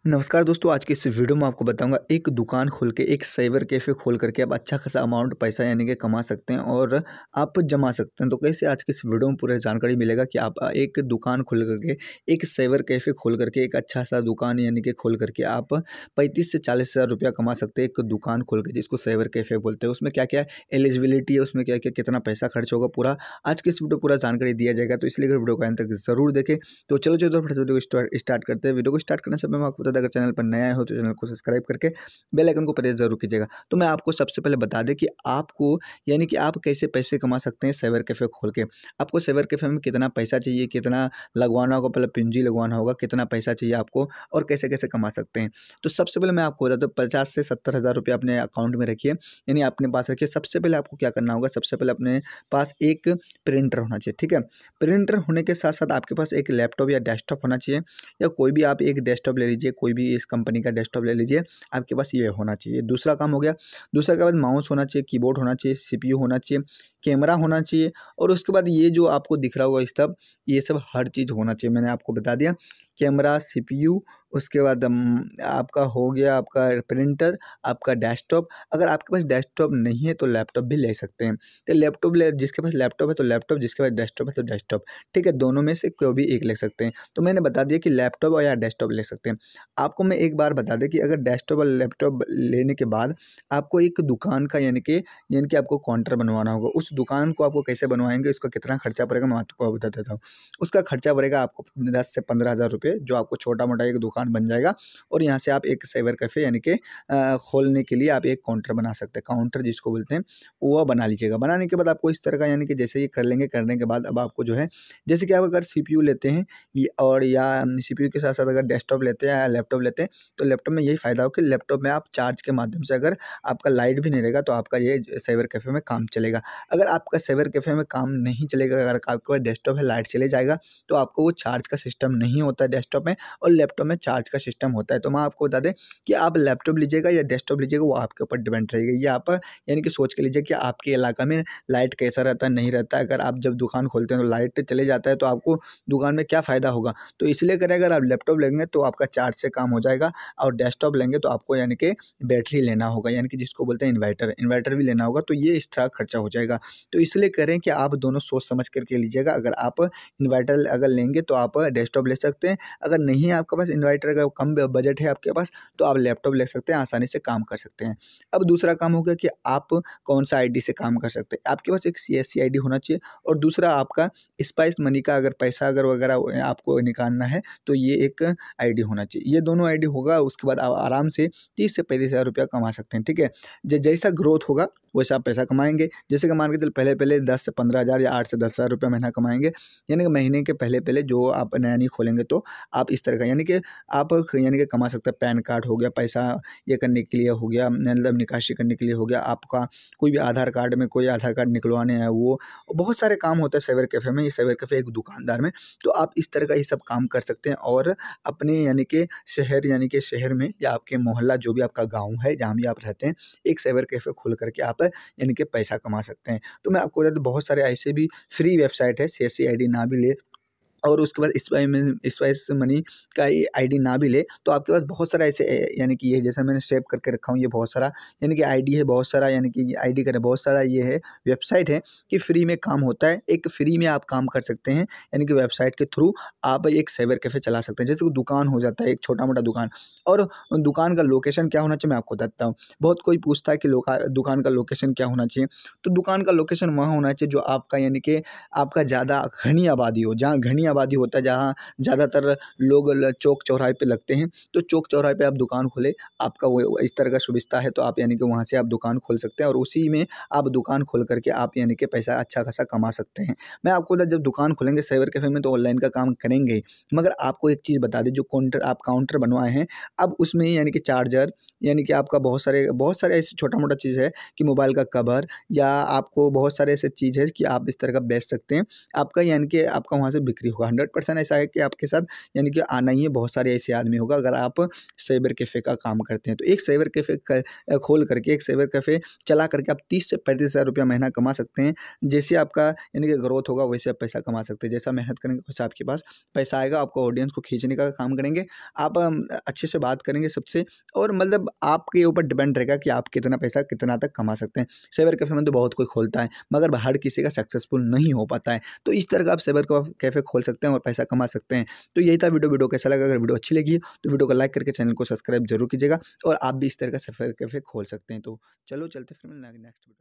नमस्कार दोस्तों, आज की इस वीडियो में आपको बताऊंगा एक दुकान खोल के एक साइबर कैफ़े खोल करके आप अच्छा खासा अमाउंट पैसा यानी कि कमा सकते हैं और आप जमा सकते हैं। तो कैसे आज की इस वीडियो में पूरा जानकारी मिलेगा कि आप एक दुकान खोल करके एक साइबर कैफ़े खोल करके एक अच्छा सा दुकान यानी कि खोल करके आप 35 से 40 हज़ार रुपया कमा सकते हैं एक दुकान खोल के, जिसको साइबर कैफ़े बोलते हैं। उसमें क्या क्या एलिजिबिलिटी है, उसमें क्या क्या कितना पैसा खर्च होगा, पूरा आज की इस वीडियो पूरा जानकारी दिया जाएगा। तो इसलिए वीडियो को अंत तक जरूर देखें। तो चलो फटाफट वीडियो को स्टार्ट करते हैं। वीडियो को स्टार्ट करने से पहले मैं आपको बता दें, अगर चैनल पर नया हो तो चैनल को सब्सक्राइब करके बेल आइकन को प्रेस जरूर कीजिएगा। तो मैं आपको सबसे पहले बता दें कि आपको यानी कि आप कैसे पैसे कमा सकते हैं साइबर कैफ़े खोल के। आपको साइबर कैफ़े में कितना पैसा चाहिए, कितना लगवाना होगा, पहले पूंजी लगवाना होगा, कितना पैसा चाहिए आपको और कैसे कैसे कमा सकते हैं। तो सबसे पहले मैं आपको बता दूं, 50 से 70 हज़ार रुपये अपने अकाउंट में रखिए, यानी अपने पास रखिए। सबसे पहले आपको क्या करना होगा, सबसे पहले अपने पास एक प्रिंटर होना चाहिए, ठीक है। प्रिंटर होने के साथ साथ आपके पास एक लैपटॉप या डेस्कटॉप होना चाहिए, या कोई भी आप एक डेस्कटॉप ले लीजिए, कोई भी इस कंपनी का डेस्कटॉप ले लीजिए, आपके पास ये होना चाहिए। दूसरा काम हो गया। दूसरा के बाद माउस होना चाहिए, कीबोर्ड होना चाहिए, सीपीयू होना चाहिए, कैमरा होना चाहिए, और उसके बाद ये जो आपको दिख रहा होगा सब, ये सब हर चीज़ होना चाहिए। मैंने आपको बता दिया, कैमरा, सीपीयू, उसके बाद आपका हो गया आपका प्रिंटर, आपका डेस्कटॉप। अगर आपके पास डेस्कटॉप नहीं है तो लैपटॉप भी ले सकते हैं। तो लैपटॉप ले, जिसके पास लैपटॉप है तो लैपटॉप, जिसके पास डेस्कटॉप है तो डेस्कटॉप, ठीक है। दोनों में से कोई भी एक ले सकते हैं। तो मैंने बता दिया कि लैपटॉप और या डेस्कटॉप ले सकते हैं। आपको मैं एक बार बता दें कि अगर डेस्कटॉप और लैपटॉप लेने के बाद आपको एक दुकान का यानी कि आपको काउंटर बनवाना होगा। उस दुकान को आपको कैसे बनवाएंगे, उसका कितना खर्चा पड़ेगा, मैं आपको बता देता हूँ। उसका खर्चा पड़ेगा आपको 10 से 15 हज़ार रुपये, जो आपको छोटा मोटा एक दुकान बन जाएगा। और यहाँ से आप एक साइबर कैफ़े यानी कि खोलने के लिए आप एक काउंटर बना सकते हैं। काउंटर जिसको बोलते हैं वो बना लीजिएगा। बनाने के बाद आपको इस तरह का यानी कि जैसे ये कर लेंगे, करने के बाद अब आपको जो है, जैसे कि आप अगर सीपीयू लेते हैं और या सीपीयू के साथ साथ अगर डेस्कटॉप लेते हैं या लैपटॉप लेते हैं, तो लैपटॉप में यही फ़ायदा हो कि लैपटॉप में आप चार्ज के माध्यम से, अगर आपका लाइट भी नहीं रहेगा तो आपका ये साइबर कैफ़े में काम चलेगा। अगर आपका साइबर कैफ़े में काम नहीं चलेगा, अगर आपके पास डेस्कटॉप है, लाइट चले जाएगा, तो आपको वो चार्ज का सिस्टम नहीं होता है डेस्कटॉप में, और लैपटॉप में चार्ज का सिस्टम होता है। तो मैं आपको बता दें कि आप लैपटॉप लीजिएगा या डेस्कटॉप लीजिएगा, वो आपके ऊपर डिपेंड रहेगा। ये आप यानी कि सोच के लीजिए कि आपके इलाका में लाइट कैसा रहता है, नहीं रहता है। अगर आप जब दुकान खोलते हैं तो लाइट चले जाता है, तो आपको दुकान में क्या फ़ायदा होगा। तो इसलिए करें, अगर आप लैपटॉप लेंगे तो आपका चार्ज से काम हो जाएगा, और डेस्कटॉप लेंगे तो आपको यानी कि बैटरी लेना होगा, यानी कि जिसको बोलते हैं इन्वर्टर भी लेना होगा। तो ये एक्स्ट्रा खर्चा हो जाएगा। तो इसलिए करें कि आप दोनों सोच समझ करके लीजिएगा। अगर आप इन्वर्टर अगर लेंगे तो आप डेस्कटॉप ले सकते हैं। अगर नहीं है आपके पास इन्वर्टर, अगर कम बजट है आपके पास, तो आप लैपटॉप ले सकते हैं, आसानी से काम कर सकते हैं। अब दूसरा काम हो गया कि आप कौन सा आईडी से काम कर सकते हैं। आपके पास एक सीएससी आईडी होना चाहिए, और दूसरा आपका स्पाइस मनी का अगर पैसा अगर वगैरह आपको निकालना है तो ये एक आईडी होना चाहिए। ये दोनों आईडी होगा, उसके बाद आप आराम से 30 से 35 हज़ार रुपया कमा सकते हैं, ठीक है। जैसा ग्रोथ होगा वैसा आप पैसा कमाएंगे। जैसे कि मान के चल पहले पहले 10 से 15 हज़ार या 8 से 10 हज़ार रुपया महीना कमाएंगे, यानी कि महीने के पहले पहले जो आप नया नहीं खोलेंगे तो आप इस तरह का यानी कि आप यानी कि कमा सकते हैं। पैन कार्ड हो गया, पैसा ये करने के लिए हो गया, मतलब निकासी करने के लिए हो गया, आपका कोई भी आधार कार्ड में कोई आधार कार्ड निकलवाने हैं, वो बहुत सारे काम होते हैं साइबर कैफ़े में। ये साइबर कैफ़े एक दुकानदार में, तो आप इस तरह का ये सब काम कर सकते हैं। और अपने यानी कि शहर में या आपके मोहल्ला, जो भी आपका गाँव है जहाँ भी आप रहते हैं, एक साइबर कैफ़े खोल करके आप यानी कि पैसा कमा सकते हैं। तो मैं आपको बता दूँ, बहुत सारे ऐसे भी फ्री वेबसाइट है, सीएससी आईडी ना भी ले और उसके बाद स्पाइस मनी का ये आईडी ना भी ले, तो आपके पास बहुत सारा ऐसे यानी कि ये जैसा मैंने सेव करके रखा हूँ, ये बहुत सारा यानी कि आईडी है, बहुत सारा यानी कि आईडी का बहुत सारा ये है वेबसाइट है कि फ्री में काम होता है। एक फ्री में आप काम कर सकते हैं, यानी कि वेबसाइट के थ्रू आप एक साइबर कैफ़े चला सकते हैं। जैसे कि दुकान हो जाता है, एक छोटा मोटा दुकान, और दुकान का लोकेशन क्या होना चाहिए मैं आपको बताता हूँ। बहुत कोई पूछता है कि दुकान का लोकेशन क्या होना चाहिए, तो दुकान का लोकेशन वहाँ होना चाहिए जो आपका यानी कि आपका ज़्यादा घनी आबादी हो, जहाँ घनी आबादी होता है, जहाँ ज़्यादातर लोग चौक चौराहे पे लगते हैं। तो चौक चौराहे पे आप दुकान खोले, आपका वो इस तरह का सुविधा है, तो आप यानी कि वहाँ से आप दुकान खोल सकते हैं, और उसी में आप दुकान खोल करके आप यानी कि पैसा अच्छा खासा कमा सकते हैं। मैं आपको बता, जब दुकान खोलेंगे साइबर कैफ़े में तो ऑनलाइन का काम करेंगे ही, मगर आपको एक चीज़ बता दें, जो काउंटर बनवाए हैं, अब उसमें यानी कि चार्जर, यानी कि आपका बहुत सारे ऐसे छोटा मोटा चीज़ है कि मोबाइल का कवर, या आपको बहुत सारे ऐसे चीज़ है कि आप इस तरह का बेच सकते हैं। आपका यानी कि आपका वहाँ से बिक्री होगा। 100% ऐसा है कि आपके साथ यानी कि आना ही है, बहुत सारे ऐसे आदमी होगा अगर आप साइबर कैफ़े का काम करते हैं। तो एक साइबर कैफ़े खोल करके, एक साइबर कैफ़े चला करके आप 30 से 35,000 रुपया महीना कमा सकते हैं। जैसे आपका यानी कि ग्रोथ होगा वैसे आप पैसा कमा सकते हैं। जैसा मेहनत करेंगे वैसा आपके पास पैसा आएगा। आपको ऑडियंस को खींचने का काम करेंगे, आप अच्छे से बात करेंगे सबसे, और मतलब आपके ऊपर डिपेंड रहेगा कि आप कितना पैसा कितना तक कमा सकते हैं। साइबर कैफ़े में तो बहुत कोई खोलता है, मगर हर किसी का सक्सेसफुल नहीं हो पाता है। तो इस तरह का आप साइबर कैफ़े खोल सकते हैं और पैसा कमा सकते हैं। तो यही था वीडियो कैसा लगा? अगर वीडियो अच्छी लगी तो वीडियो को लाइक करके चैनल को सब्सक्राइब जरूर कीजिएगा, और आप भी इस तरह का साइबर कैफ़े खोल सकते हैं। तो चलो चलते फिर मिलना नेक्स्ट वीडियो।